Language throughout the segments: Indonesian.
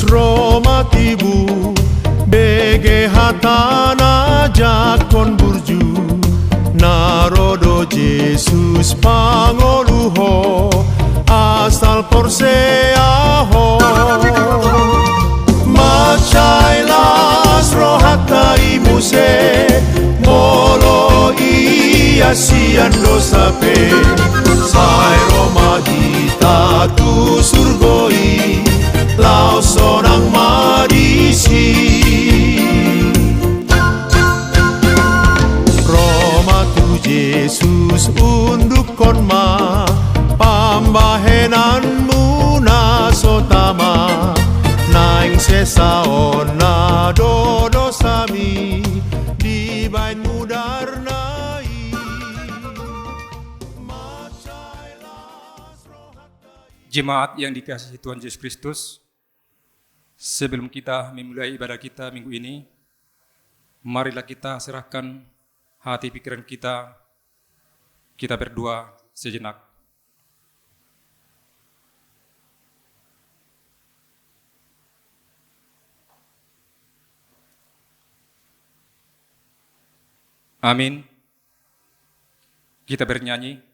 romatibu bege hatana jakon burju narodo Jesus pangoluho asal porseaho macailas rohatai muse molo ia siando sape sai Roma hita tu surgoi lau sonang madisi Roma tu Jesus unduk konma pambahenan muna sotama naing sesaon na dodo sami di bain mudarnai. Jemaat yang dikasihi Tuhan Yesus Kristus, sebelum kita memulai ibadah kita minggu ini, marilah kita serahkan hati pikiran kita berdoa sejenak. Amin. Kita bernyanyi.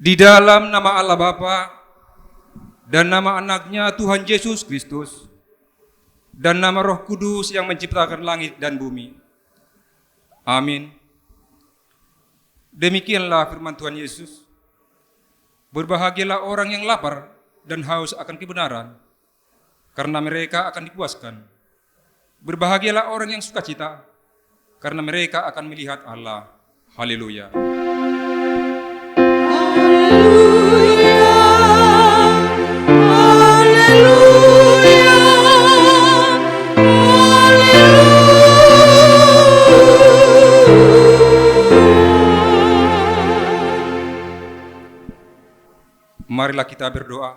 Di dalam nama Allah Bapa dan nama anaknya Tuhan Yesus Kristus dan nama Roh Kudus yang menciptakan langit dan bumi. Amin. Demikianlah firman Tuhan Yesus. Berbahagialah orang yang lapar dan haus akan kebenaran, karena mereka akan dipuaskan. Berbahagialah orang yang sukacita, karena mereka akan melihat Allah. Haleluya. Marilah kita berdoa.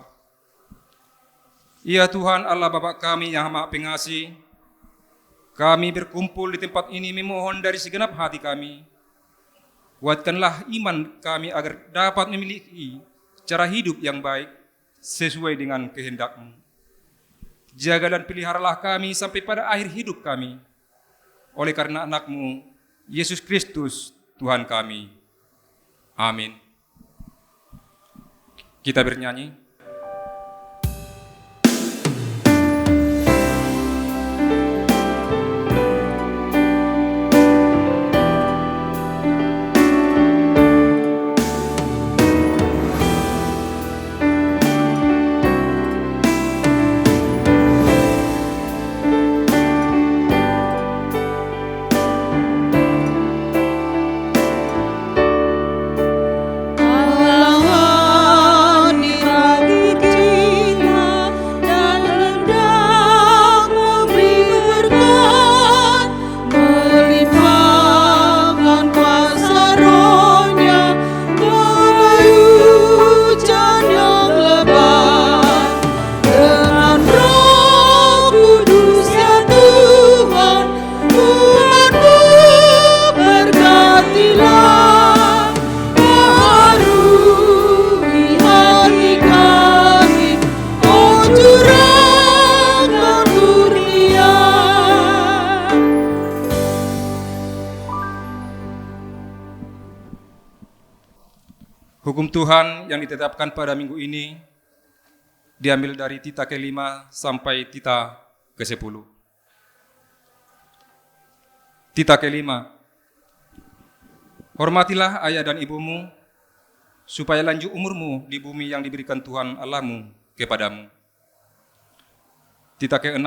Ya Tuhan Allah Bapa kami yang Maha Pengasih, kami berkumpul di tempat ini memohon dari segenap hati kami. Kuatkanlah iman kami agar dapat memiliki cara hidup yang baik sesuai dengan kehendak-Mu. jaga dan peliharalah kami sampai pada akhir hidup kami. Oleh karena anak-Mu, Yesus Kristus, Tuhan kami. Amin. Kita bernyanyi. Hukum Tuhan yang ditetapkan pada minggu ini diambil dari Tita ke-5 sampai Tita ke-10. Tita ke-5. Hormatilah ayah dan ibumu, supaya lanjut umurmu di bumi yang diberikan Tuhan Allahmu kepadamu. Tita ke-6.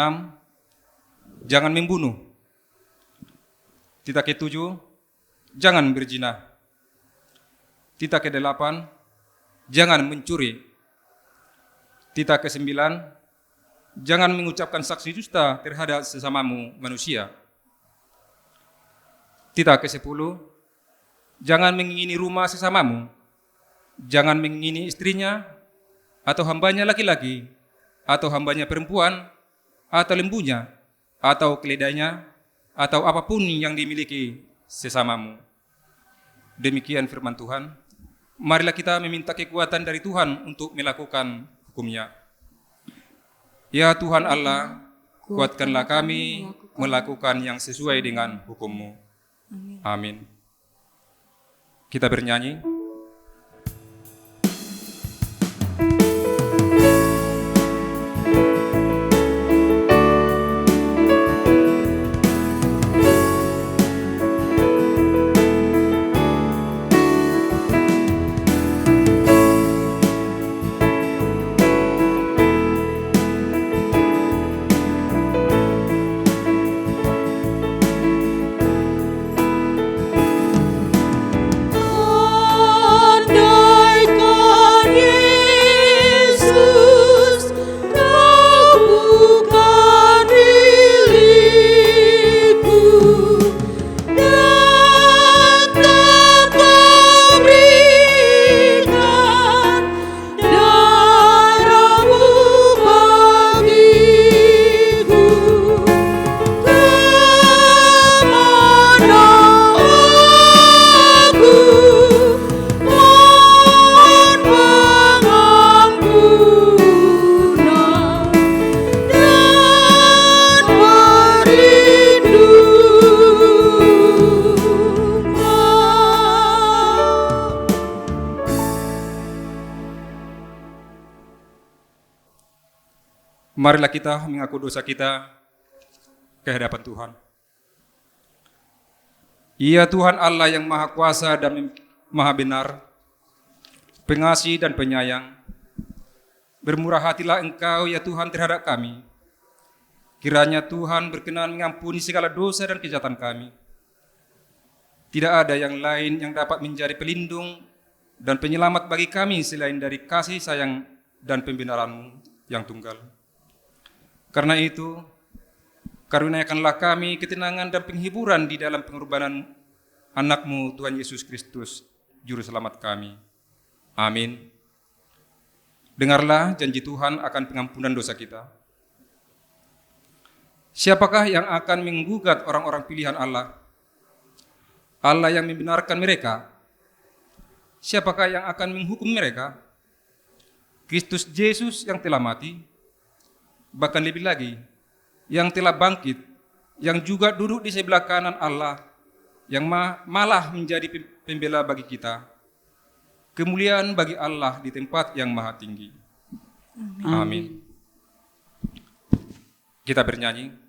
Jangan membunuh. Tita ke-7. Jangan berzina. Tita ke-8, jangan mencuri. Tita ke-9, jangan mengucapkan saksi dusta terhadap sesamamu manusia. Tita ke-10, jangan mengingini rumah sesamamu. Jangan mengingini istrinya, atau hambanya laki-laki, atau hambanya perempuan, atau lembunya, atau keledainya, atau apapun yang dimiliki sesamamu. Demikian firman Tuhan. Marilah kita meminta kekuatan dari Tuhan untuk melakukan hukum-Nya. Ya Tuhan Allah, kuatkanlah kami melakukan yang sesuai dengan hukum-Mu. Amin. Kita bernyanyi. Marilah kita mengaku dosa kita ke hadapan Tuhan. Ia Tuhan Allah yang Maha Kuasa dan Maha Benar, pengasih dan penyayang. Bermurah hatilah Engkau ya Tuhan terhadap kami. Kiranya Tuhan berkenan mengampuni segala dosa dan kejahatan kami. Tidak ada yang lain yang dapat menjadi pelindung dan penyelamat bagi kami selain dari kasih sayang dan pembenaran-Mu yang tunggal. Karena itu, karuniakanlah kami ketenangan dan penghiburan di dalam pengorbanan anak-Mu Tuhan Yesus Kristus, Juru Selamat kami. Amin. Dengarlah janji Tuhan akan pengampunan dosa kita. Siapakah yang akan menggugat orang-orang pilihan Allah? Allah yang membenarkan mereka. Siapakah yang akan menghukum mereka? Kristus Yesus yang telah mati, bahkan lebih lagi, yang telah bangkit, yang juga duduk di sebelah kanan Allah, yang malah menjadi pembela bagi kita. Kemuliaan bagi Allah di tempat yang maha tinggi. Amin. Kita bernyanyi.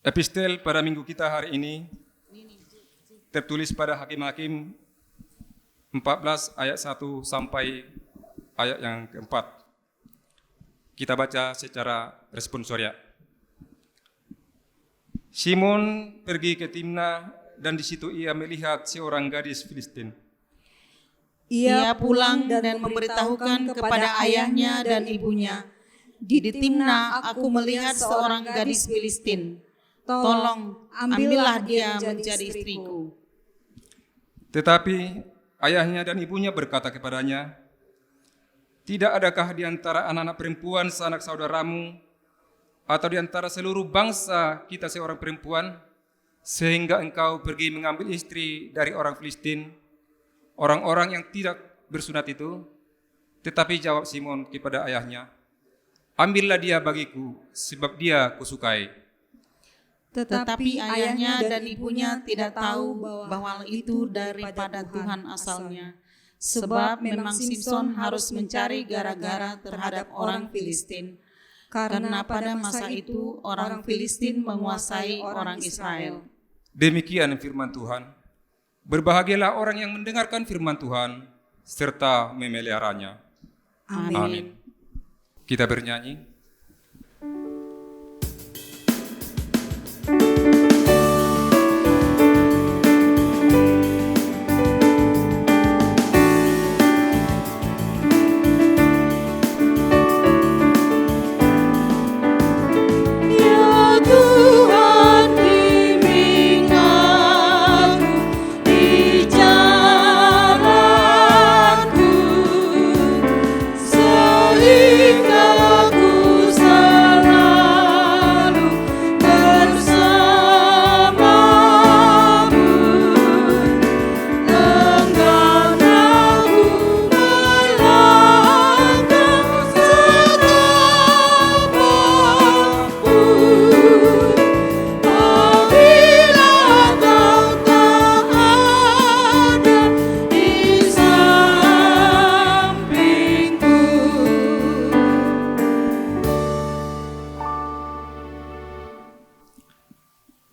Epistel pada minggu kita hari ini tertulis pada Hakim-Hakim 14 ayat 1 sampai ayat yang keempat. Kita baca secara responsorial. Simon pergi ke Timna dan di situ ia melihat seorang gadis Filistin. Ia pulang dan memberitahukan kepada ayahnya dan ibunya, di Timna aku melihat seorang gadis Filistin. Tolong, ambillah dia menjadi istriku. Tetapi ayahnya dan ibunya berkata kepadanya, tidak adakah di antara anak-anak perempuan sanak saudaramu atau di antara seluruh bangsa kita seorang perempuan, sehingga engkau pergi mengambil istri dari orang Filistin, orang-orang yang tidak bersunat itu? Tetapi jawab Simon kepada ayahnya, ambillah dia bagiku, sebab dia kusukai. Tetapi ayahnya dan ibunya tidak tahu bahwa itu daripada Tuhan asalnya. Sebab memang Simson harus mencari gara-gara terhadap orang Filistin. Karena pada masa itu orang Filistin menguasai orang Israel. Demikian firman Tuhan. Berbahagialah orang yang mendengarkan firman Tuhan serta memeliharanya. Amin. Kita bernyanyi.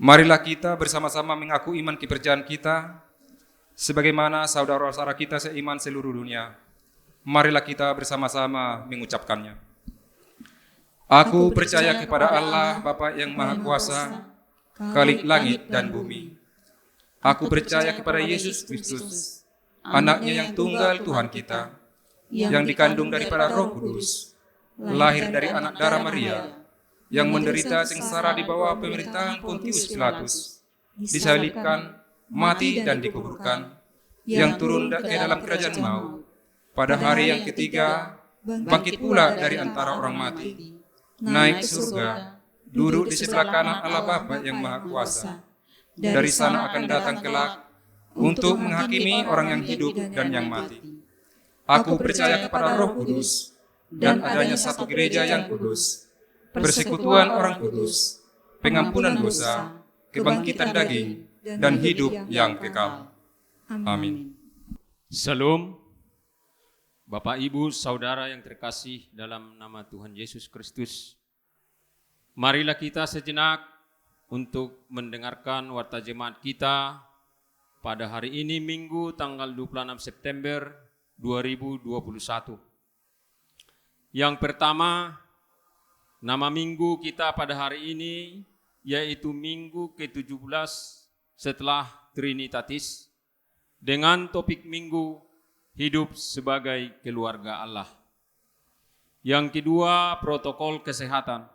Marilah kita bersama-sama mengaku iman kepercayaan kita, sebagaimana saudara-saudara kita seiman seluruh dunia. Marilah kita bersama-sama mengucapkannya. Aku percaya kepada Allah, Bapa yang Maha Kuasa, Khalik langit dan bumi. Aku percaya kepada Yesus Kristus, anaknya yang tunggal Tuhan kita, yang dikandung daripada Roh Kudus, lahir dari anak darah Maria, yang menderita sengsara di bawah pemerintahan Pontius Pilatus, disalibkan, mati dan dikuburkan, yang turun ke dalam kerajaan maut, pada hari yang ketiga, bangkit pula dari antara orang mati, naik surga, duduk di sebelah kanan Allah Bapa yang Maha Kuasa. Dari sana akan datang kelak untuk menghakimi orang yang hidup dan yang mati. Aku percaya kepada Roh Kudus dan adanya satu gereja yang kudus, persekutuan orang kudus, pengampunan dosa, kebangkitan daging, dan hidup yang kekal. Amin. Salam, Bapak, Ibu, Saudara yang terkasih dalam nama Tuhan Yesus Kristus. Marilah kita sejenak untuk mendengarkan warta jemaat kita pada hari ini Minggu tanggal 26 September 2021. Yang pertama, nama minggu kita pada hari ini yaitu Minggu ke-17 setelah Trinitatis dengan topik minggu hidup sebagai keluarga Allah. Yang kedua, protokol kesehatan.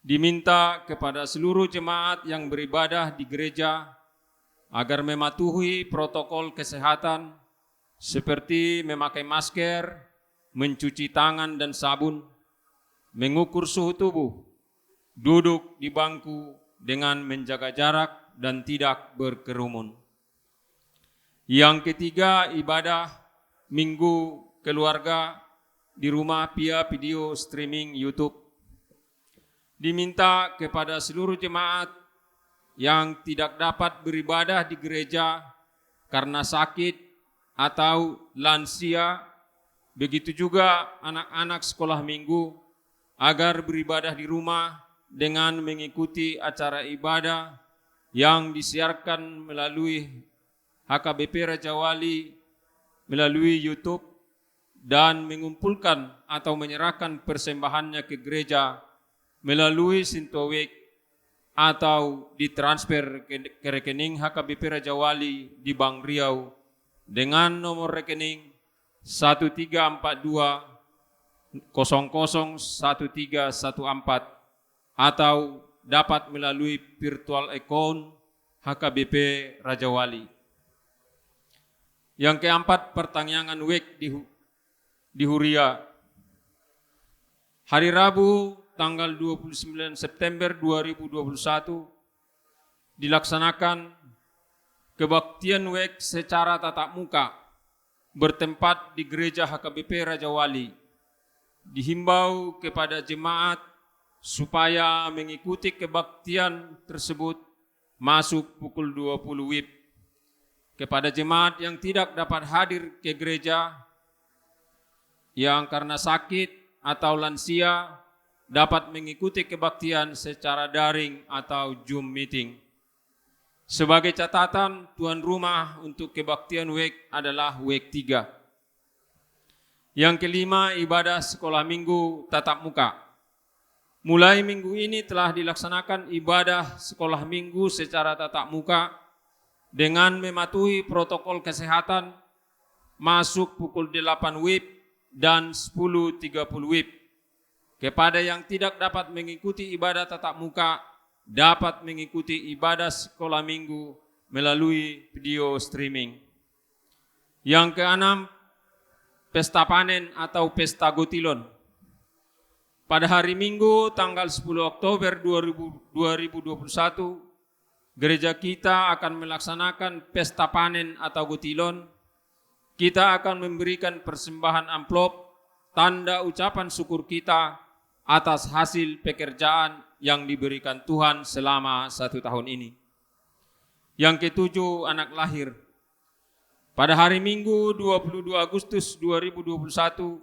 Diminta kepada seluruh jemaat yang beribadah di gereja agar mematuhi protokol kesehatan seperti memakai masker, mencuci tangan dan sabun, mengukur suhu tubuh, duduk di bangku dengan menjaga jarak dan tidak berkerumun. Yang ketiga, ibadah Minggu keluarga di rumah via video streaming YouTube. Diminta kepada seluruh jemaat yang tidak dapat beribadah di gereja karena sakit atau lansia, begitu juga anak-anak sekolah minggu, agar beribadah di rumah dengan mengikuti acara ibadah yang disiarkan melalui HKBP Raja Wali melalui YouTube dan mengumpulkan atau menyerahkan persembahannya ke gereja melalui Sintowek atau ditransfer ke rekening HKBP Raja Wali di Bank Riau dengan nomor rekening 1342001314 atau dapat melalui virtual account HKBP Raja Wali. Yang keempat, pertanyaan WEK di Huria. Hari Rabu tanggal 29 September 2021 dilaksanakan kebaktian WEK secara tatap muka bertempat di gereja HKBP Raja Wali. Dihimbau kepada jemaat supaya mengikuti kebaktian tersebut masuk pukul 20 WIB. Kepada jemaat yang tidak dapat hadir ke gereja, yang karena sakit atau lansia dapat mengikuti kebaktian secara daring atau Zoom meeting. Sebagai catatan, tuan rumah untuk kebaktian WEK adalah WEK 3. Yang kelima, ibadah sekolah minggu tatap muka. Mulai minggu ini telah dilaksanakan ibadah sekolah minggu secara tatap muka dengan mematuhi protokol kesehatan, masuk pukul 8 WIB dan 10.30 WIB. Kepada yang tidak dapat mengikuti ibadah tatap muka, dapat mengikuti ibadah sekolah minggu melalui video streaming. Yang keenam, pesta panen atau pesta gotilon. Pada hari Minggu tanggal 10 Oktober 2021, gereja kita akan melaksanakan pesta panen atau gotilon. Kita akan memberikan persembahan amplop, tanda ucapan syukur kita atas hasil pekerjaan yang diberikan Tuhan selama 1 tahun ini. Yang ketujuh, anak lahir. Pada hari Minggu 22 Agustus 2021,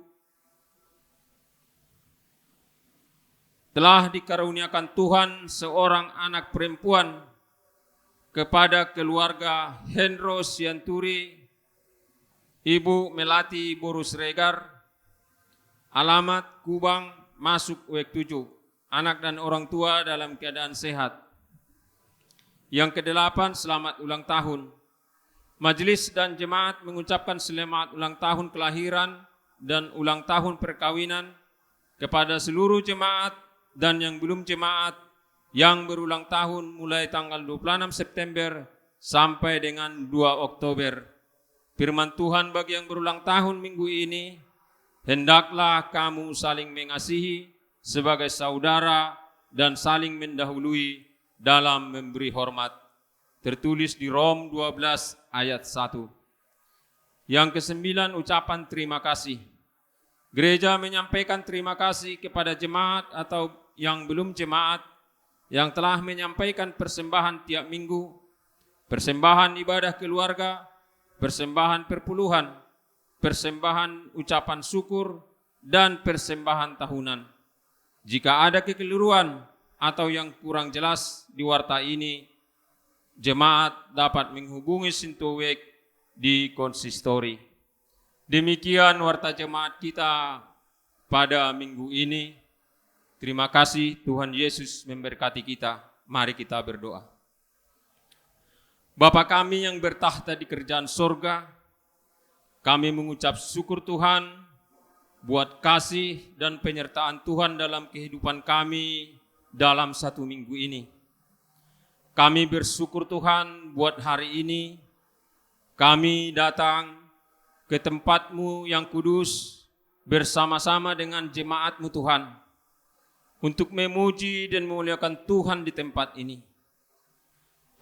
telah dikaruniakan Tuhan seorang anak perempuan kepada keluarga Hendro Sianturi, Ibu Melati Borus Regar, alamat Kubang, masuk WEK 7, anak dan orang tua dalam keadaan sehat. Yang kedelapan, selamat ulang tahun. Majelis dan jemaat mengucapkan selamat ulang tahun kelahiran dan ulang tahun perkawinan kepada seluruh jemaat dan yang belum jemaat yang berulang tahun mulai tanggal 26 September sampai dengan 2 Oktober. Firman Tuhan bagi yang berulang tahun minggu ini, hendaklah kamu saling mengasihi sebagai saudara dan saling mendahului dalam memberi hormat. Tertulis di Rom 12 ayat 1. Yang kesembilan, ucapan terima kasih. Gereja menyampaikan terima kasih kepada jemaat atau yang belum jemaat yang telah menyampaikan persembahan tiap minggu, persembahan ibadah keluarga, persembahan perpuluhan, persembahan ucapan syukur, dan persembahan tahunan. Jika ada kekeliruan atau yang kurang jelas di warta ini, jemaat dapat menghubungi Sinto Wek di konsistori. Demikian warta jemaat kita pada minggu ini. Terima kasih, Tuhan Yesus memberkati kita. Mari kita berdoa. Bapa kami yang bertahta di kerajaan sorga, kami mengucap syukur Tuhan buat kasih dan penyertaan Tuhan dalam kehidupan kami dalam satu minggu ini. Kami bersyukur Tuhan buat hari ini kami datang ke tempat-Mu yang kudus bersama-sama dengan jemaat-Mu Tuhan untuk memuji dan memuliakan Tuhan di tempat ini.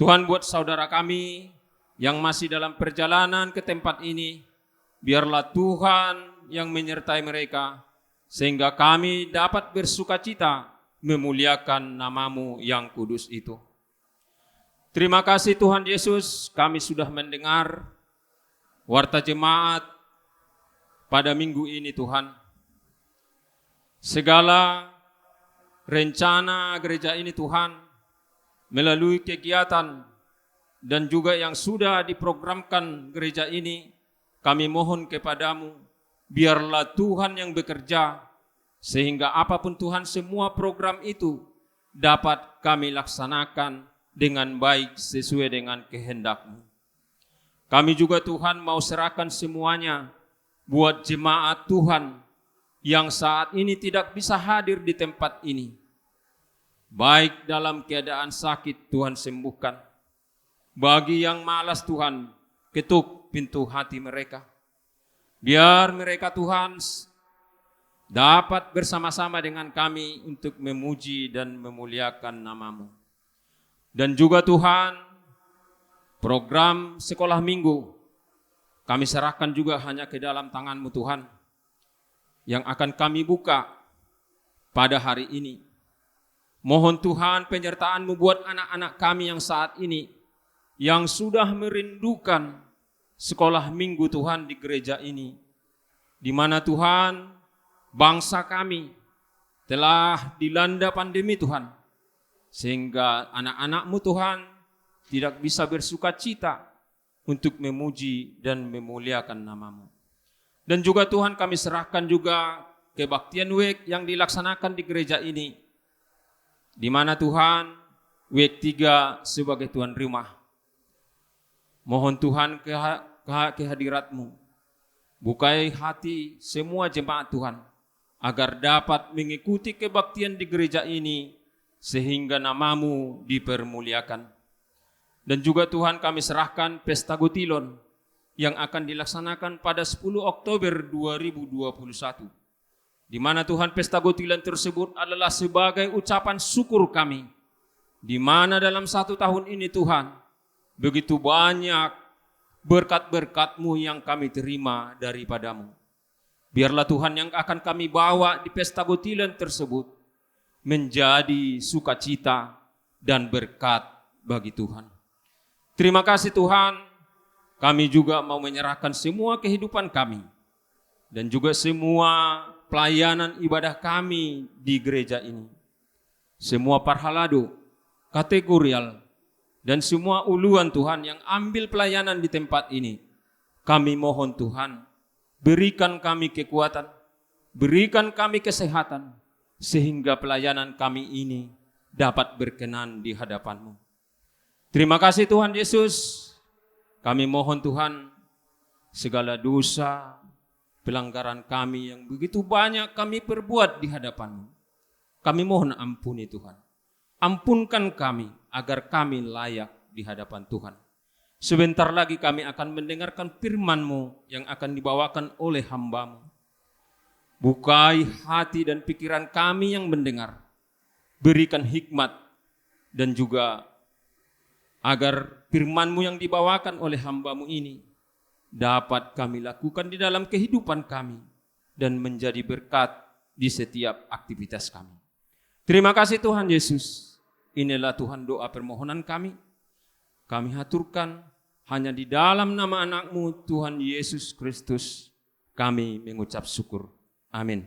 Tuhan, buat saudara kami yang masih dalam perjalanan ke tempat ini, biarlah Tuhan yang menyertai mereka, sehingga kami dapat bersukacita memuliakan nama-Mu yang kudus itu. Terima kasih Tuhan Yesus, kami sudah mendengar warta jemaat pada minggu ini Tuhan. Segala rencana gereja ini Tuhan, melalui kegiatan dan juga yang sudah diprogramkan gereja ini, kami mohon kepadamu, biarlah Tuhan yang bekerja, sehingga apapun Tuhan semua program itu dapat kami laksanakan dengan baik sesuai dengan kehendak-Mu. Kami juga Tuhan mau serahkan semuanya buat jemaat Tuhan yang saat ini tidak bisa hadir di tempat ini. Baik dalam keadaan sakit Tuhan sembuhkan. Bagi yang malas Tuhan, ketuk pintu hati mereka. Biar mereka Tuhan dapat bersama-sama dengan kami untuk memuji dan memuliakan nama-Mu. Dan juga Tuhan, program sekolah minggu, kami serahkan juga hanya ke dalam tangan-Mu Tuhan, yang akan kami buka pada hari ini. Mohon Tuhan penyertaan-Mu buat anak-anak kami yang saat ini, yang sudah merindukan sekolah minggu Tuhan di gereja ini, di mana Tuhan bangsa kami telah dilanda pandemi Tuhan, sehingga anak-anak-Mu Tuhan tidak bisa bersukacita untuk memuji dan memuliakan nama-Mu. Dan juga Tuhan kami serahkan juga kebaktian Wek yang dilaksanakan di gereja ini, di mana Tuhan Wek 3 sebagai tuan rumah. Mohon Tuhan kehadirat-Mu, bukai hati semua jemaat Tuhan, agar dapat mengikuti kebaktian di gereja ini, sehingga nama-Mu dipermuliakan. Dan juga Tuhan kami serahkan Pesta Gotilon, yang akan dilaksanakan pada 10 Oktober 2021. Di mana Tuhan Pesta Gotilon tersebut adalah sebagai ucapan syukur kami, di mana dalam 1 tahun ini Tuhan, begitu banyak berkat-berkat-Mu yang kami terima daripada-Mu. Biarlah Tuhan yang akan kami bawa di Pesta Gotilon tersebut menjadi sukacita dan berkat bagi Tuhan. Terima kasih Tuhan, kami juga mau menyerahkan semua kehidupan kami dan juga semua pelayanan ibadah kami di gereja ini. Semua parhalado, kategorial, dan semua uluan Tuhan yang ambil pelayanan di tempat ini, kami mohon Tuhan, berikan kami kekuatan, berikan kami kesehatan, sehingga pelayanan kami ini dapat berkenan di hadapan-Mu. Terima kasih Tuhan Yesus, kami mohon Tuhan, segala dosa, pelanggaran kami yang begitu banyak kami perbuat di hadapan-Mu, kami mohon ampuni Tuhan. Ampunkan kami agar kami layak di hadapan Tuhan. Sebentar lagi kami akan mendengarkan firman-Mu yang akan dibawakan oleh hamba-Mu. Bukai hati dan pikiran kami yang mendengar. Berikan hikmat dan juga agar firman-Mu yang dibawakan oleh hamba-Mu ini dapat kami lakukan di dalam kehidupan kami dan menjadi berkat di setiap aktivitas kami. Terima kasih Tuhan Yesus. Inilah Tuhan doa permohonan kami. Kami haturkan hanya di dalam nama anak-Mu Tuhan Yesus Kristus kami mengucap syukur. Amin.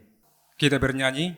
Kita bernyanyi.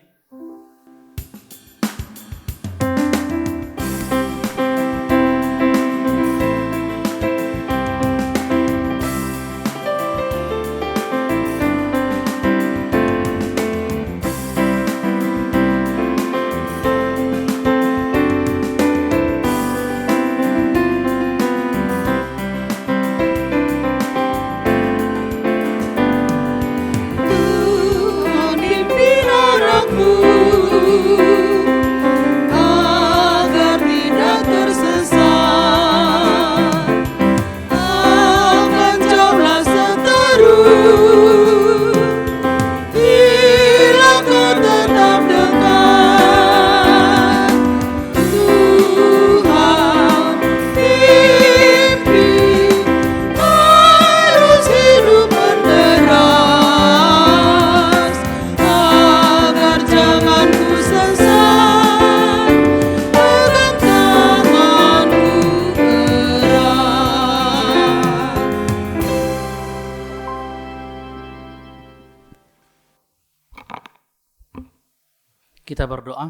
Kita berdoa.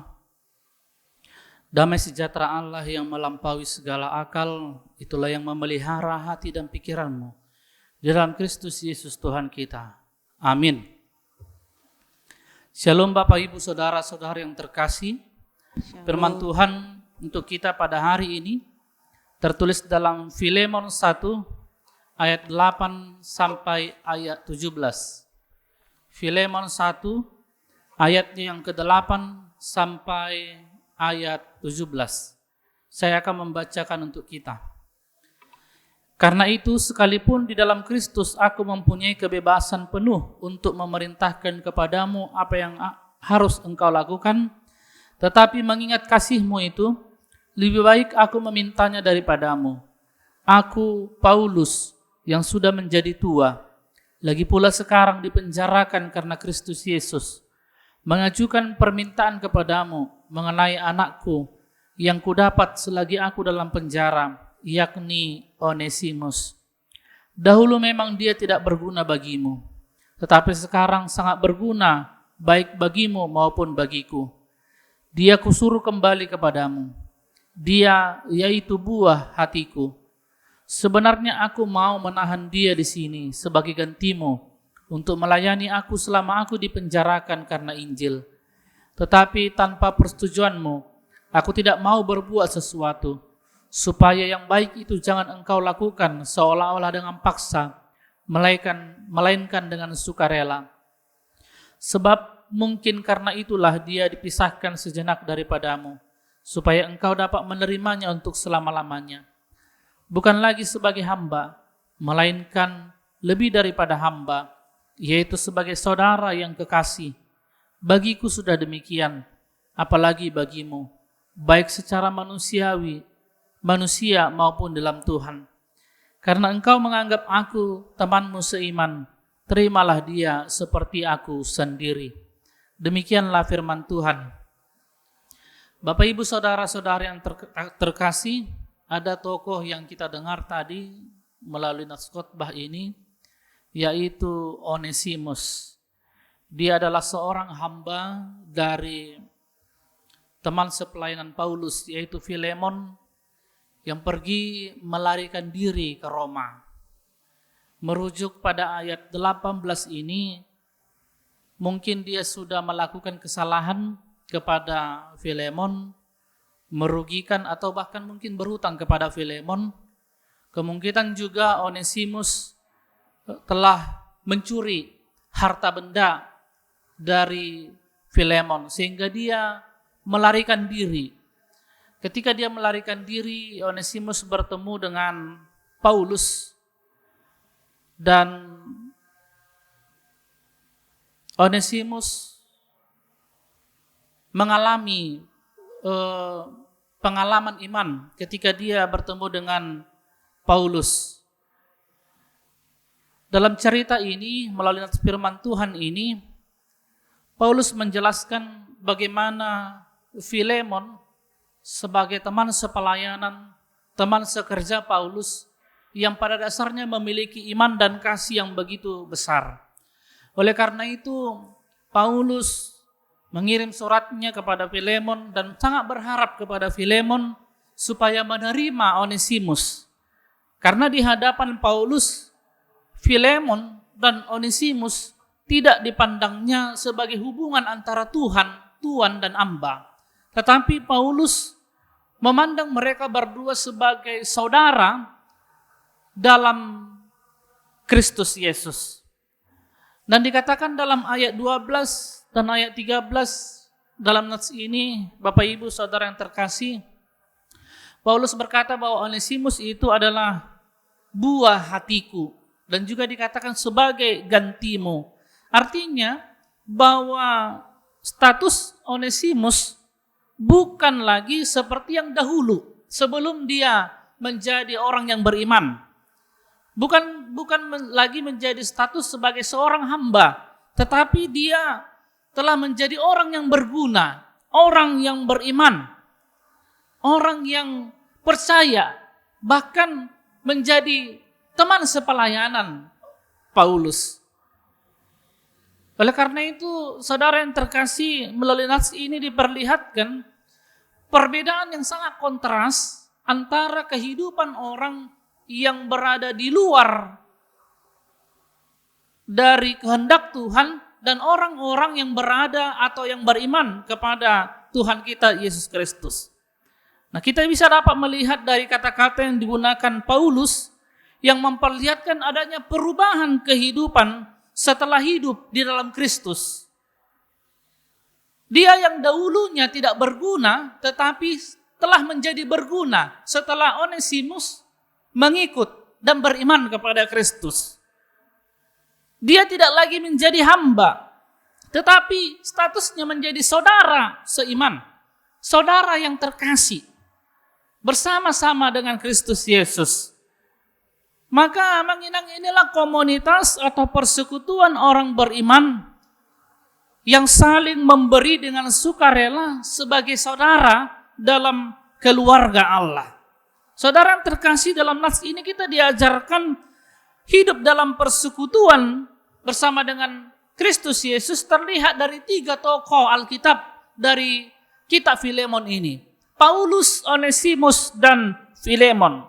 Damai sejahtera Allah yang melampaui segala akal, itulah yang memelihara hati dan pikiranmu di dalam Kristus Yesus Tuhan kita. Amin. Shalom Bapak Ibu Saudara-saudara yang terkasih. Firman Tuhan untuk kita pada hari ini tertulis dalam Filemon 1 ayat 8 sampai ayat 17. Filemon 1 ayatnya yang ke-8 sampai ayat 17. Saya akan membacakan untuk kita. Karena itu, sekalipun di dalam Kristus aku mempunyai kebebasan penuh untuk memerintahkan kepadamu apa yang harus engkau lakukan, tetapi mengingat kasih-Mu itu, lebih baik aku memintanya daripadamu. Aku, Paulus, yang sudah menjadi tua, lagi pula sekarang dipenjarakan karena Kristus Yesus, mengajukan permintaan kepadamu mengenai anakku yang kudapat selagi aku dalam penjara, yakni Onesimus. Dahulu memang dia tidak berguna bagimu, tetapi sekarang sangat berguna baik bagimu maupun bagiku. Dia kusuruh kembali kepadamu. Dia yaitu buah hatiku. Sebenarnya aku mau menahan dia di sini sebagai gantimu untuk melayani aku selama aku dipenjarakan karena Injil. Tetapi tanpa persetujuanmu, aku tidak mau berbuat sesuatu, supaya yang baik itu jangan engkau lakukan seolah-olah dengan paksa, melainkan dengan sukarela. Sebab mungkin karena itulah dia dipisahkan sejenak daripadamu, supaya engkau dapat menerimanya untuk selama-lamanya. Bukan lagi sebagai hamba, melainkan lebih daripada hamba, yaitu sebagai saudara yang kekasih. Bagiku sudah demikian, apalagi bagimu, baik secara manusia maupun dalam Tuhan. Karena engkau menganggap aku temanmu seiman, terimalah dia seperti aku sendiri. Demikianlah firman Tuhan. Bapak Ibu Saudara-saudara yang terkasih, ada tokoh yang kita dengar tadi melalui nas khotbah ini, yaitu Onesimus. Dia adalah seorang hamba dari teman sepelayanan Paulus, yaitu Filemon, yang pergi melarikan diri ke Roma. Merujuk pada ayat 18 ini, mungkin dia sudah melakukan kesalahan kepada Filemon, merugikan atau bahkan mungkin berhutang kepada Filemon. Kemungkinan juga Onesimus telah mencuri harta benda dari Filemon sehingga dia melarikan diri. Ketika dia melarikan diri, Onesimus bertemu dengan Paulus dan Onesimus mengalami pengalaman iman ketika dia bertemu dengan Paulus. Dalam cerita ini, melalui firman Tuhan ini, Paulus menjelaskan bagaimana Filemon sebagai teman sepelayanan, teman sekerja Paulus yang pada dasarnya memiliki iman dan kasih yang begitu besar. Oleh karena itu, Paulus mengirim suratnya kepada Filemon dan sangat berharap kepada Filemon supaya menerima Onesimus. Karena di hadapan Paulus, Filemon dan Onesimus tidak dipandangnya sebagai hubungan antara tuan dan hamba. Tetapi Paulus memandang mereka berdua sebagai saudara dalam Kristus Yesus. Dan dikatakan dalam ayat 12 dan ayat 13 dalam nats ini, Bapak Ibu Saudara yang terkasih, Paulus berkata bahwa Onesimus itu adalah buah hatiku dan juga dikatakan sebagai gantimu. Artinya bahwa status Onesimus bukan lagi seperti yang dahulu sebelum dia menjadi orang yang beriman. Bukan lagi menjadi status sebagai seorang hamba, tetapi dia telah menjadi orang yang berguna, orang yang beriman, orang yang percaya, bahkan menjadi teman sepelayanan Paulus. Oleh karena itu, saudara yang terkasih, melalui nats ini diperlihatkan perbedaan yang sangat kontras antara kehidupan orang yang berada di luar dari kehendak Tuhan dan orang-orang yang berada atau yang beriman kepada Tuhan kita Yesus Kristus. Nah, kita bisa dapat melihat dari kata-kata yang digunakan Paulus yang memperlihatkan adanya perubahan kehidupan setelah hidup di dalam Kristus. Dia yang dahulunya tidak berguna tetapi telah menjadi berguna setelah Onesimus mengikut dan beriman kepada Kristus. Dia tidak lagi menjadi hamba, tetapi statusnya menjadi saudara seiman, saudara yang terkasih, bersama-sama dengan Kristus Yesus. Maka menginang inilah komunitas atau persekutuan orang beriman yang saling memberi dengan sukarela sebagai saudara dalam keluarga Allah. Saudara yang terkasih, dalam nats ini kita diajarkan hidup dalam persekutuan bersama dengan Kristus Yesus terlihat dari 3 tokoh Alkitab dari kitab Filemon ini. Paulus, Onesimus, dan Filemon.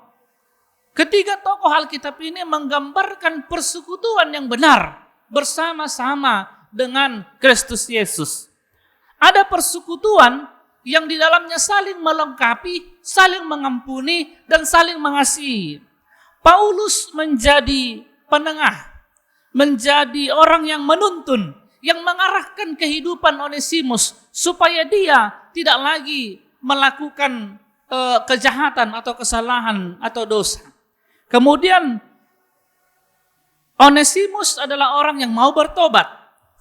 Ketiga tokoh Alkitab ini menggambarkan persekutuan yang benar bersama-sama dengan Kristus Yesus. Ada persekutuan yang di dalamnya saling melengkapi, saling mengampuni, dan saling mengasihi. Paulus menjadi penengah, menjadi orang yang menuntun, yang mengarahkan kehidupan Onesimus supaya dia tidak lagi melakukan kejahatan atau kesalahan atau dosa. Kemudian Onesimus adalah orang yang mau bertobat.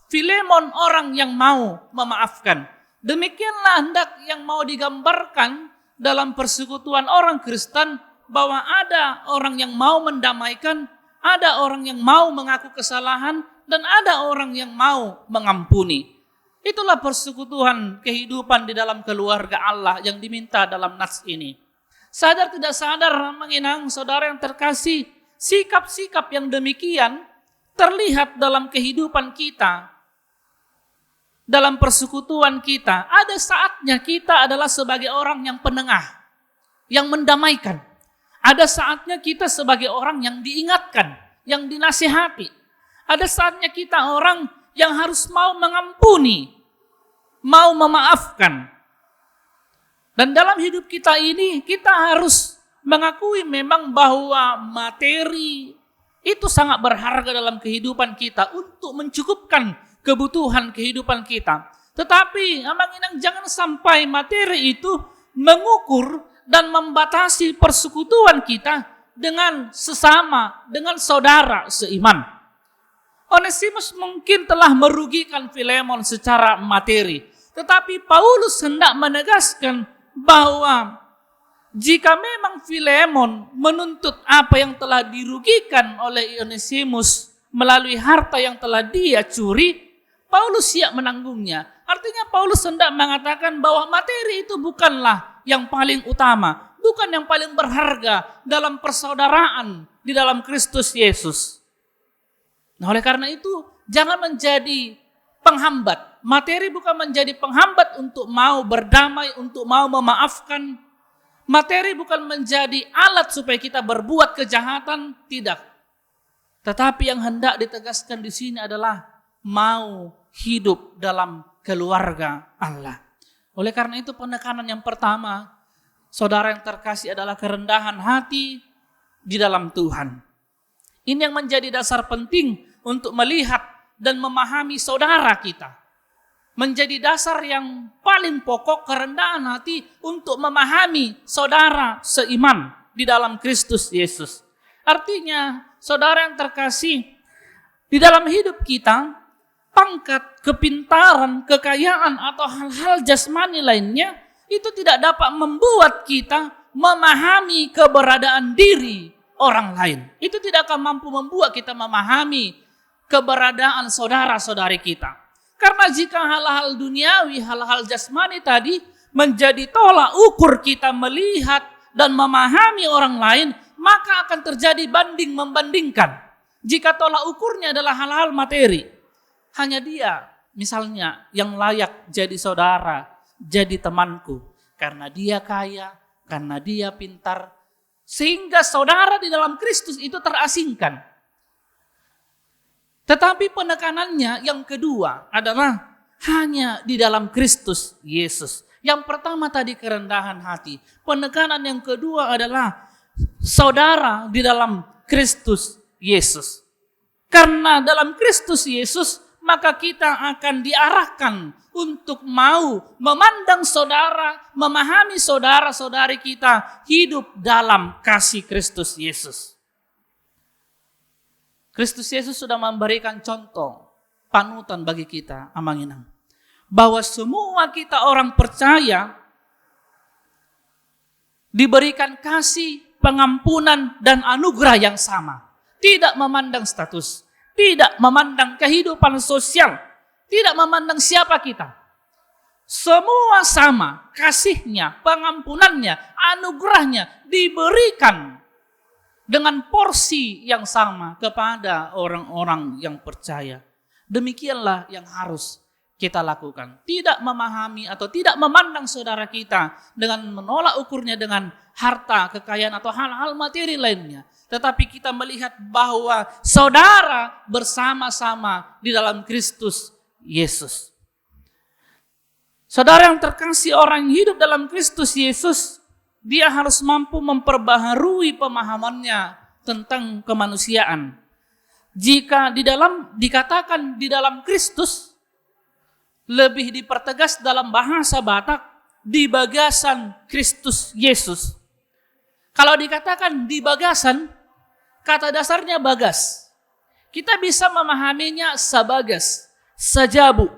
Filemon orang yang mau memaafkan. Demikianlah hendak yang mau digambarkan dalam persekutuan orang Kristen, bahwa ada orang yang mau mendamaikan, ada orang yang mau mengaku kesalahan, dan ada orang yang mau mengampuni. Itulah persekutuan kehidupan di dalam keluarga Allah yang diminta dalam nats ini. Sadar tidak sadar, menginang saudara yang terkasih, sikap-sikap yang demikian terlihat dalam kehidupan kita, dalam persekutuan kita. Ada saatnya kita adalah sebagai orang yang penengah, yang mendamaikan. Ada saatnya kita sebagai orang yang diingatkan, yang dinasihati. Ada saatnya kita orang yang harus mau mengampuni, mau memaafkan. Dan dalam hidup kita ini, kita harus mengakui memang bahwa materi itu sangat berharga dalam kehidupan kita untuk mencukupkan kebutuhan kehidupan kita. Tetapi jangan sampai materi itu mengukur dan membatasi persekutuan kita dengan sesama, dengan saudara seiman. Onesimus mungkin telah merugikan Filemon secara materi, tetapi Paulus hendak menegaskan bahwa jika memang Filemon menuntut apa yang telah dirugikan oleh Onesimus melalui harta yang telah dia curi, Paulus siap menanggungnya. Artinya Paulus hendak mengatakan bahwa materi itu bukanlah yang paling utama, bukan yang paling berharga dalam persaudaraan di dalam Kristus Yesus. Nah, oleh karena itu jangan menjadi penghambat. Materi bukan menjadi penghambat untuk mau berdamai, untuk mau memaafkan. Materi bukan menjadi alat supaya kita berbuat kejahatan, tidak. Tetapi yang hendak ditegaskan di sini adalah mau hidup dalam keluarga Allah. Oleh karena itu penekanan yang pertama, saudara yang terkasih, adalah kerendahan hati di dalam Tuhan. Ini yang menjadi dasar penting untuk melihat dan memahami saudara kita. Menjadi dasar yang paling pokok kerendahan hati untuk memahami saudara seiman di dalam Kristus Yesus. Artinya, saudara yang terkasih, di dalam hidup kita, pangkat, kepintaran, kekayaan, atau hal-hal jasmani lainnya, itu tidak dapat membuat kita memahami keberadaan diri orang lain. Itu tidak akan mampu membuat kita memahami keberadaan saudara-saudari kita. Karena jika hal-hal duniawi, hal-hal jasmani tadi menjadi tolak ukur kita melihat dan memahami orang lain, maka akan terjadi banding membandingkan. Jika tolak ukurnya adalah hal-hal materi, hanya dia misalnya yang layak jadi saudara, jadi temanku. Karena dia kaya, karena dia pintar. Sehingga saudara di dalam Kristus itu terasingkan. Tetapi penekanannya yang kedua adalah hanya di dalam Kristus Yesus. Yang pertama tadi kerendahan hati. Penekanan yang kedua adalah saudara di dalam Kristus Yesus. Karena dalam Kristus Yesus maka kita akan diarahkan untuk mau memandang saudara, memahami saudara-saudari kita hidup dalam kasih Kristus Yesus. Kristus Yesus sudah memberikan contoh, panutan bagi kita, Amanginang. Bahwa semua kita orang percaya diberikan kasih, pengampunan, dan anugerah yang sama. Tidak memandang status, tidak memandang kehidupan sosial, tidak memandang siapa kita. Semua sama, kasihnya, pengampunannya, anugerahnya diberikan dengan porsi yang sama kepada orang-orang yang percaya. Demikianlah yang harus kita lakukan. Tidak memahami atau tidak memandang saudara kita dengan menolak ukurnya dengan harta, kekayaan atau hal-hal materi lainnya. Tetapi kita melihat bahwa saudara bersama-sama di dalam Kristus Yesus. Saudara yang terkasih, orang yang hidup dalam Kristus Yesus, dia harus mampu memperbaharui pemahamannya tentang kemanusiaan. Jika dikatakan di dalam Kristus, lebih dipertegas dalam bahasa Batak, di bagasan Kristus Yesus. Kalau dikatakan di bagasan, kata dasarnya bagas. Kita bisa memahaminya sabagas, sajabu.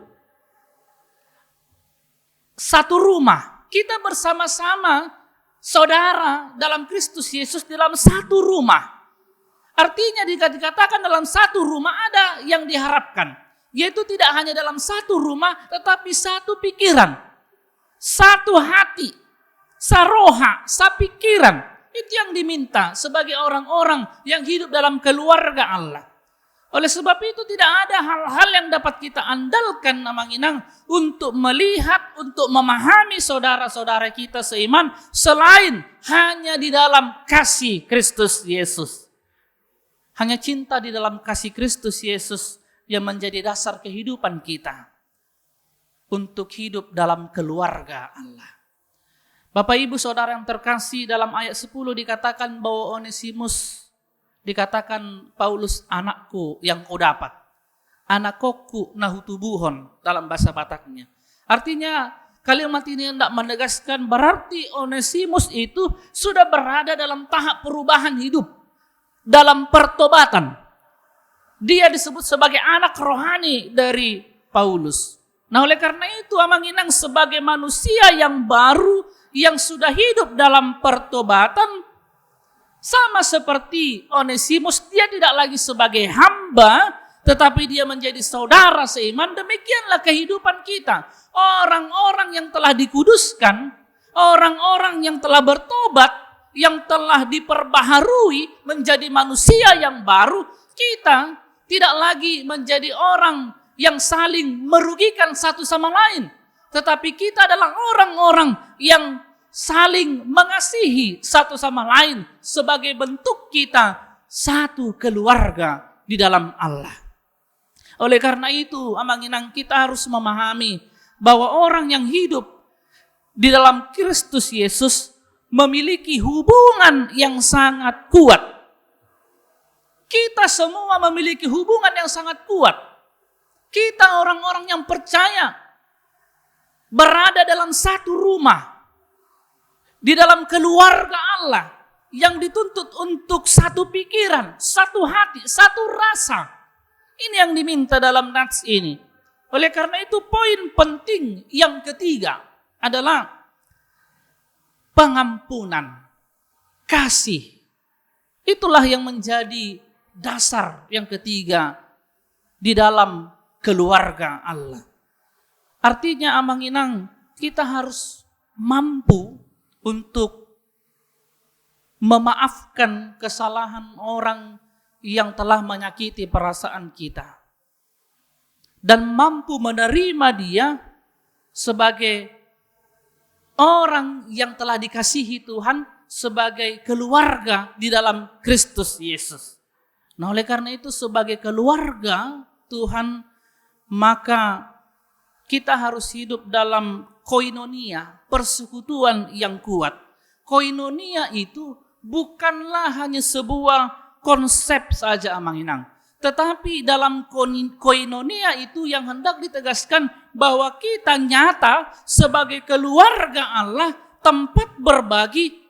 Satu rumah, kita bersama-sama saudara dalam Kristus Yesus dalam satu rumah. Artinya dikatakan dalam satu rumah ada yang diharapkan. Yaitu tidak hanya dalam satu rumah, tetapi satu pikiran, satu hati, saroha, sapikiran. Itu yang diminta sebagai orang-orang yang hidup dalam keluarga Allah. Oleh sebab itu tidak ada hal-hal yang dapat kita andalkan, Amanginang, untuk melihat, untuk memahami saudara-saudara kita seiman, selain hanya di dalam kasih Kristus Yesus. Hanya cinta di dalam kasih Kristus Yesus yang menjadi dasar kehidupan kita untuk hidup dalam keluarga Allah. Bapak Ibu Saudara yang terkasih, dalam ayat 10 dikatakan bahwa Onesimus dikatakan Paulus anakku yang kau dapat. Anakku nahutubuhon dalam bahasa Bataknya. Artinya kalimat ini hendak menegaskan berarti Onesimus itu sudah berada dalam tahap perubahan hidup, dalam pertobatan. Dia disebut sebagai anak rohani dari Paulus. Nah, oleh karena itu Amanginang sebagai manusia yang baru, yang sudah hidup dalam pertobatan, sama seperti Onesimus, dia tidak lagi sebagai hamba, tetapi dia menjadi saudara seiman. Demikianlah kehidupan kita. Orang-orang yang telah dikuduskan, orang-orang yang telah bertobat, yang telah diperbaharui menjadi manusia yang baru, kita tidak lagi menjadi orang yang saling merugikan satu sama lain. Tetapi kita adalah orang-orang yang saling mengasihi satu sama lain sebagai bentuk kita satu keluarga di dalam Allah. Oleh karena itu, Amanginang, kita harus memahami bahwa orang yang hidup di dalam Kristus Yesus memiliki hubungan yang sangat kuat. Kita semua memiliki hubungan yang sangat kuat. Kita orang-orang yang percaya berada dalam satu rumah, di dalam keluarga Allah yang dituntut untuk satu pikiran, satu hati, satu rasa. Ini yang diminta dalam nats ini. Oleh karena itu poin penting yang ketiga adalah pengampunan, kasih. Itulah yang menjadi dasar yang ketiga di dalam keluarga Allah. Artinya Amanginang, kita harus mampu untuk memaafkan kesalahan orang yang telah menyakiti perasaan kita. dan mampu menerima dia sebagai orang yang telah dikasihi Tuhan, sebagai keluarga di dalam Kristus Yesus. Nah, oleh karena itu sebagai keluarga Tuhan, maka kita harus hidup dalam koinonia, persekutuan yang kuat. Koinonia itu bukanlah hanya sebuah konsep saja, Amang Inang. Tetapi dalam koinonia itu yang hendak ditegaskan bahwa kita nyata sebagai keluarga Allah, tempat berbagi,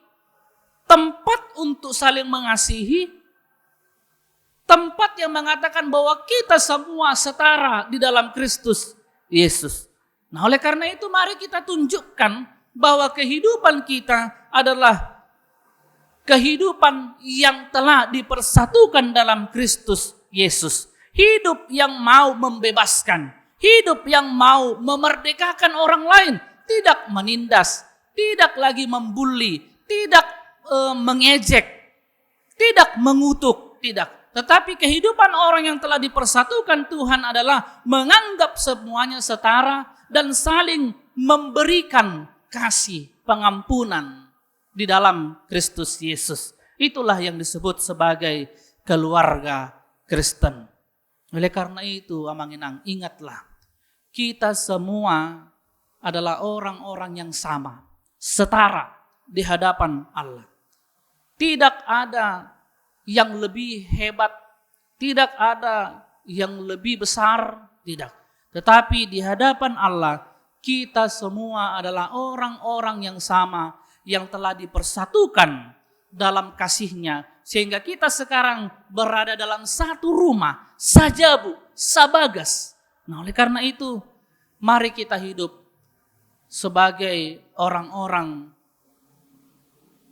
tempat untuk saling mengasihi, tempat yang mengatakan bahwa kita semua setara di dalam Kristus Yesus. Nah, oleh karena itu mari kita tunjukkan bahwa kehidupan kita adalah kehidupan yang telah dipersatukan dalam Kristus Yesus. Hidup yang mau membebaskan, hidup yang mau memerdekakan orang lain, tidak menindas, tidak lagi membuli, tidak mengejek, tidak mengutuk, tidak. Tetapi kehidupan orang yang telah dipersatukan Tuhan adalah menganggap semuanya setara dan saling memberikan kasih, pengampunan di dalam Kristus Yesus. Itulah yang disebut sebagai keluarga Kristen. Oleh karena itu, Amang Inang, ingatlah, kita semua adalah orang-orang yang sama, setara di hadapan Allah. Tidak ada yang lebih hebat, tidak ada yang lebih besar, tidak. Tetapi di hadapan Allah, kita semua adalah orang-orang yang sama, yang telah dipersatukan dalam kasih-Nya, sehingga kita sekarang berada dalam satu rumah, sajabu, sabagas. Nah, oleh karena itu, mari kita hidup sebagai orang-orang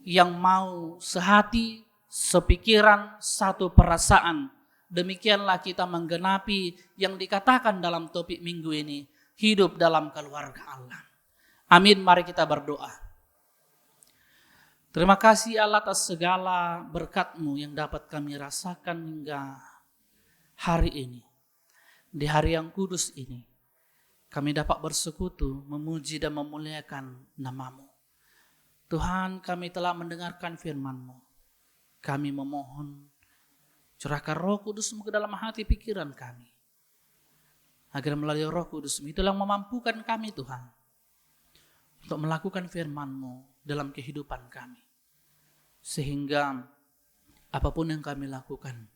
yang mau sehati, sepikiran, satu perasaan. Demikianlah kita menggenapi yang dikatakan dalam topik minggu ini, hidup dalam keluarga Allah. Amin, mari kita berdoa. Terima kasih Allah atas segala berkat-Mu yang dapat kami rasakan hingga hari ini. Di hari yang kudus ini, kami dapat bersekutu, memuji dan memuliakan nama-Mu. Tuhan, kami telah mendengarkan firman-Mu. Kami memohon, curahkan Roh Kudus-Mu ke dalam hati pikiran kami. Agar melalui Roh Kudus-Mu itulah yang memampukan kami, Tuhan, untuk melakukan firman-Mu dalam kehidupan kami. Sehingga apapun yang kami lakukan,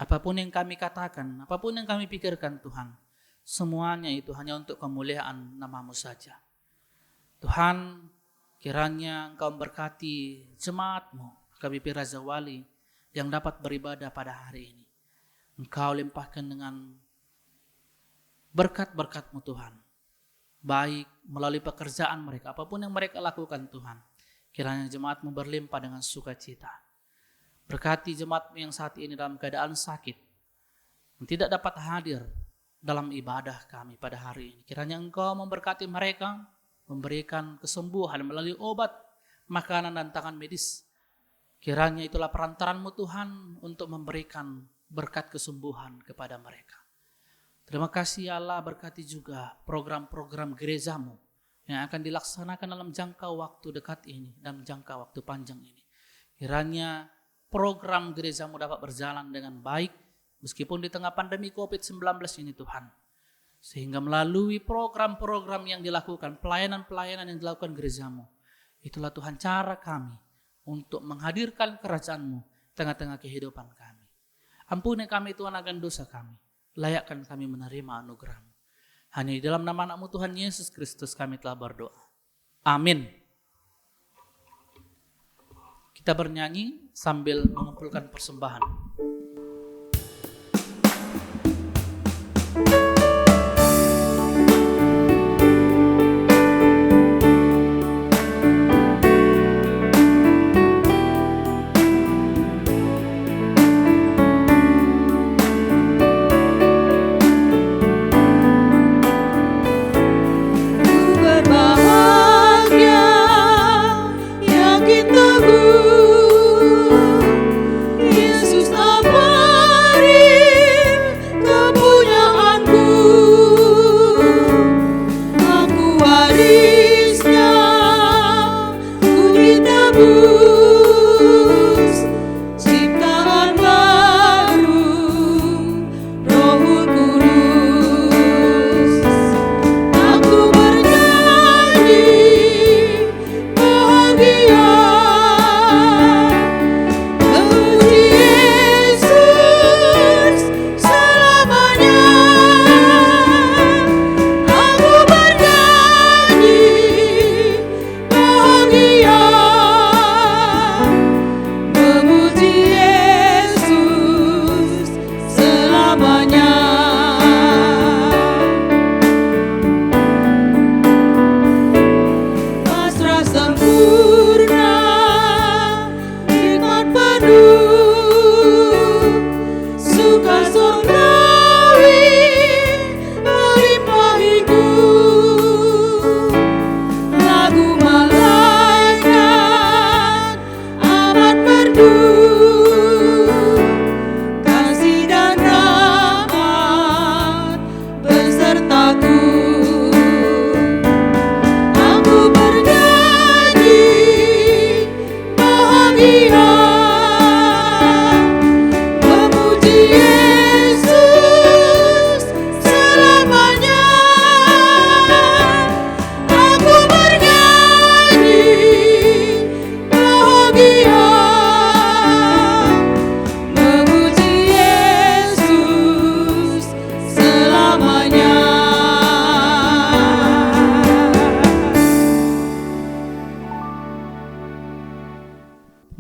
apapun yang kami katakan, apapun yang kami pikirkan, Tuhan, semuanya itu hanya untuk kemuliaan nama-Mu saja. Tuhan, kiranya Engkau memberkati jemaat-Mu, KBP Raja Wali, yang dapat beribadah pada hari ini. Engkau limpahkan dengan berkat-berkat-Mu, Tuhan. Baik melalui pekerjaan mereka, apapun yang mereka lakukan, Tuhan. Kiranya jemaat-Mu berlimpah dengan sukacita. Berkati jemaat-Mu yang saat ini dalam keadaan sakit, yang tidak dapat hadir dalam ibadah kami pada hari ini. Kiranya Engkau memberkati mereka, memberikan kesembuhan melalui obat, makanan dan tangan medis. Kiranya itulah perantaran-Mu Tuhan untuk memberikan berkat kesembuhan kepada mereka. Terima kasih Allah, berkati juga program-program gereja-Mu yang akan dilaksanakan dalam jangka waktu dekat ini dan jangka waktu panjang ini. Kiranya program gereja-Mu dapat berjalan dengan baik meskipun di tengah pandemi COVID-19 ini, Tuhan. Sehingga melalui program-program yang dilakukan, pelayanan-pelayanan yang dilakukan gereja-Mu, itulah Tuhan cara kami untuk menghadirkan kerajaan-Mu tengah-tengah kehidupan kami. Ampuni kami Tuhan akan dosa kami, layakkan kami menerima anugerah-Mu. Hanya di dalam nama anak-Mu Tuhan Yesus Kristus kami telah berdoa. Amin. Kita bernyanyi sambil mengumpulkan persembahan. Yesus abadi kepunyaanku.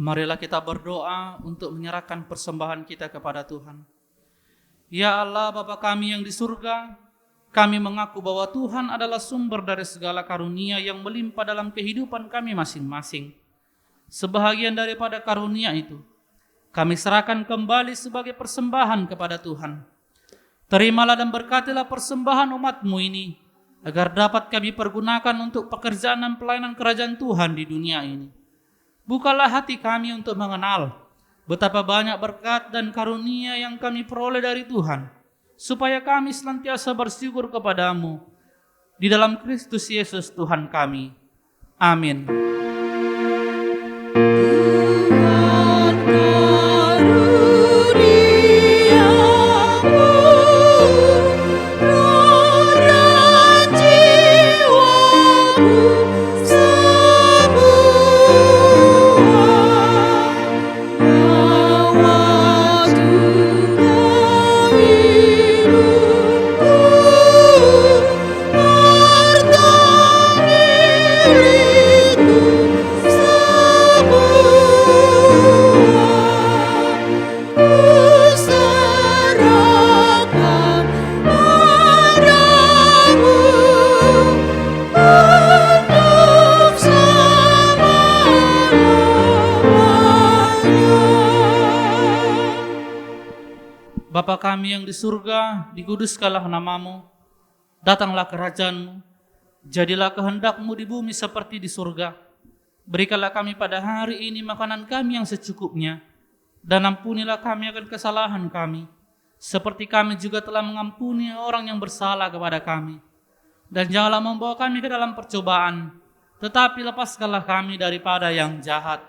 Marilah kita berdoa untuk menyerahkan persembahan kita kepada Tuhan. Ya Allah, Bapa kami yang di surga, kami mengaku bahwa Tuhan adalah sumber dari segala karunia yang melimpah dalam kehidupan kami masing-masing. Sebahagian daripada karunia itu, kami serahkan kembali sebagai persembahan kepada Tuhan. Terimalah dan berkatilah persembahan umat-Mu ini, agar dapat kami pergunakan untuk pekerjaan dan pelayanan kerajaan Tuhan di dunia ini. Bukalah hati kami untuk mengenal betapa banyak berkat dan karunia yang kami peroleh dari Tuhan, supaya kami senantiasa bersyukur kepadamu. Di dalam Kristus Yesus Tuhan kami. Amin. Bapa kami yang di surga, dikuduskanlah namamu, datanglah kerajaan-Mu, jadilah kehendak-Mu di bumi seperti di surga. Berikanlah kami pada hari ini makanan kami yang secukupnya, dan ampunilah kami akan kesalahan kami, seperti kami juga telah mengampuni orang yang bersalah kepada kami. Dan janganlah membawa kami ke dalam percobaan, tetapi lepaskanlah kami daripada yang jahat.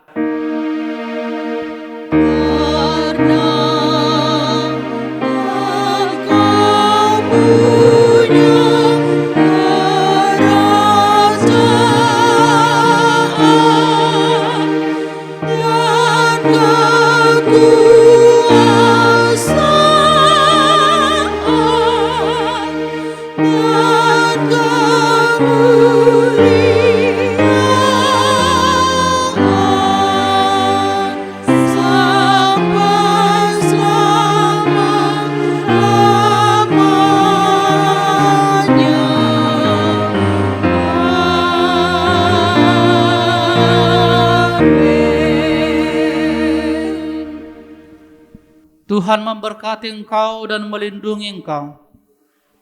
Tuhan memberkati engkau dan melindungi engkau.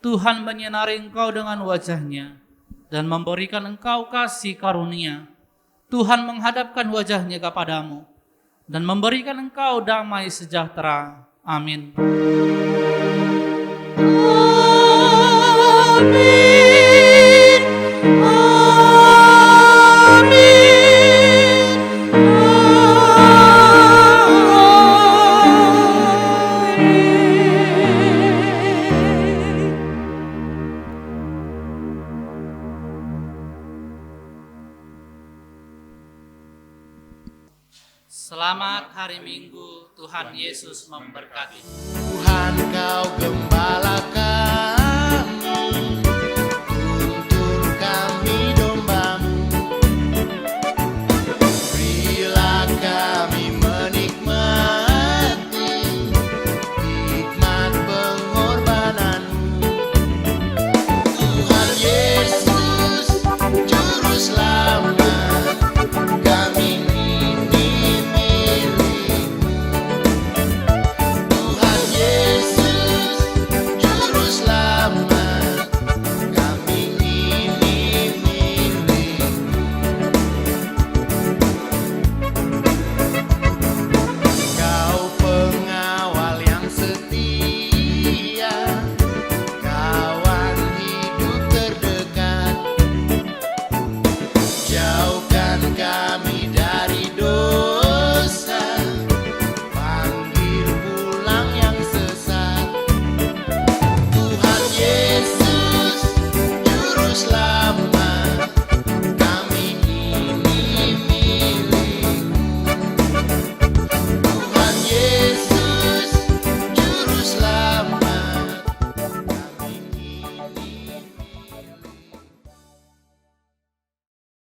Tuhan menyinari engkau dengan wajah-Nya dan memberikan engkau kasih karunia. Tuhan menghadapkan wajah-Nya kepadamu dan memberikan engkau damai sejahtera. Amin. Selamat hari Minggu, Tuhan Yesus memberkati. Tuhan kau gembalakan